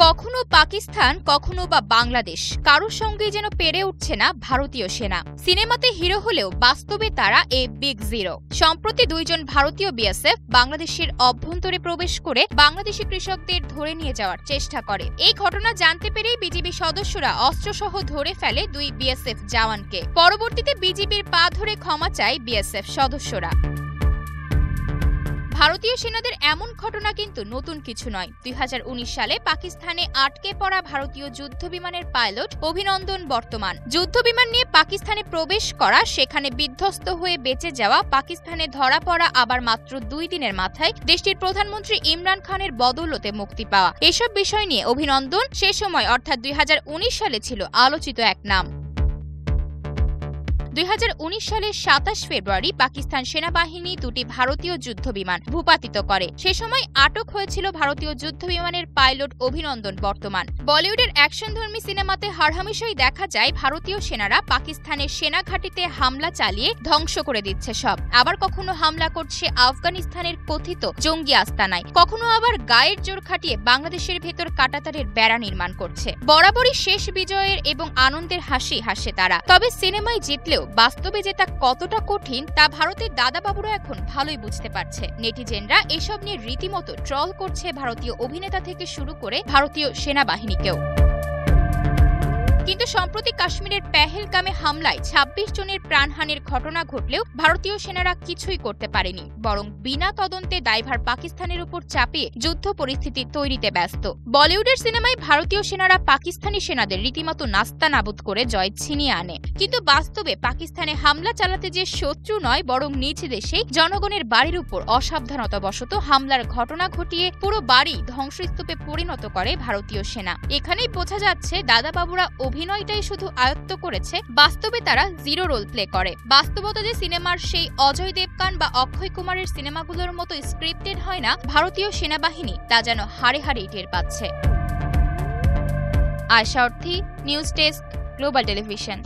কখনো পাকিস্তান, কখনো বা বাংলাদেশ, কারোর সঙ্গে যেন পেরে উঠছে না ভারতীয় সেনা। সিনেমাতে হিরো হলেও বাস্তবে তারা এ বিগ জিরো। সম্প্রতি দুইজন ভারতীয় বিএসএফ বাংলাদেশের অভ্যন্তরে প্রবেশ করে বাংলাদেশি কৃষকদের ধরে নিয়ে যাওয়ার চেষ্টা করে। এই ঘটনা জানতে পেরেই বিজিবি সদস্যরা অস্ত্রসহ ধরে ফেলে দুই বিএসএফ জওয়ানকে। পরবর্তীতে বিজিবির পা ধরে ক্ষমা চায় বিএসএফ সদস্যরা। ভারতীয় সেনাদের এমন ঘটনা কিন্তু নতুন কিছু নয়। 2019 সালে পাকিস্তানে আটকে পড়া ভারতীয় যুদ্ধবিমানের পাইলট অভিনন্দন বর্তমান যুদ্ধবিমান নিয়ে পাকিস্তানে প্রবেশ করা, সেখানে বিধ্বস্ত হয়ে বেঁচে যাওয়া, পাকিস্তানে ধরা পড়া, আবার মাত্র 2 দিনের মাথায় দেশটির প্রধানমন্ত্রী ইমরান খানের বদৌলতে মুক্তি পাওয়া, এসব বিষয় নিয়ে অভিনন্দন সে সময় অর্থাৎ 2019 সালে ছিল আলোচিত এক নাম। 2019 সালের 27 ফেব্রুয়ারি পাকিস্তান সেনাবাহিনী দুটি ভারতীয় যুদ্ধবিমান ভূপাতিত করে। সে সময় আটক হয়েছিল ভারতীয় যুদ্ধবিমানের পাইলট অভিনন্দন বর্তমান। বলিউডের অ্যাকশনধর্মী সিনেমাতে হরহামেশাই দেখা যায় ভারতীয় সেনারা পাকিস্তানের সেনা ঘাঁটিতে হামলা চালিয়ে ধ্বংস করে দিচ্ছে সব। আবার কখনো হামলা করছে আফগানিস্তানের কথিত জঙ্গি আস্তানায়, কখনো আবার গায়ের জোর খাটিয়ে বাংলাদেশের ভেতর কাঁটাতারের বেড়া নির্মাণ করছে। বরাবরই শেষ বিজয়ের এবং আনন্দের হাসি হাসে তারা। তবে সিনেমায় জিতলেও বাস্তবে যে তা কতটা কঠিন তা ভারতের দাদাবাবুরা এখন ভালোই বুঝতে পারছে। নেটিজেনরা এসব নিয়ে রীতিমতো ট্রল করছে ভারতীয় অভিনেতা থেকে শুরু করে ভারতীয় সেনাবাহিনীকেও। কিন্তু সম্প্রতি কাশ্মীরের পেহেলগামে হামলায় 26 জনের প্রাণহানির ঘটনা ঘটলেও ভারতীয় সেনারা কিছুই করতে পারেনি, বরং বিনা তদন্তে দায়ভার পাকিস্তানের উপর চাপিয়ে যুদ্ধ পরিস্থিতি তৈরিতে ব্যস্ত। বলিউডের সিনেমায় ভারতীয় সেনারা পাকিস্তানি সেনাদের রীতিমতো নাস্তানাবুদ করে জয় ছিনিয়ে আনে, কিন্তু বাস্তবে পাকিস্তানে হামলা চালাতে যে শত্রু নয়, বরং নিজ দেশেই জনগণের বাড়ির উপর অসাবধানতাবশত হামলার ঘটনা ঘটিয়ে পুরো বাড়ি ধ্বংসস্তূপে পরিণত করে ভারতীয় সেনা। এখানেই বোঝা যাচ্ছে দাদাবাবুরা অভিনয়টাই শুধু আয়ত্ত করেছে, বাস্তবে তারা জিরো রোল প্লে করে। বাস্তবতা যে সিনেমার সেই অজয় দেবগান বা অক্ষয় কুমারের সিনেমাগুলোর মতো স্ক্রিপ্টেড হয় না ভারতীয় সেনাবাহিনী, তা যেন হাড়ে হাড়েই টের পাচ্ছে। আয়শা অর্থী, নিউজ ডেস্ক, গ্লোবাল টেলিভিশন।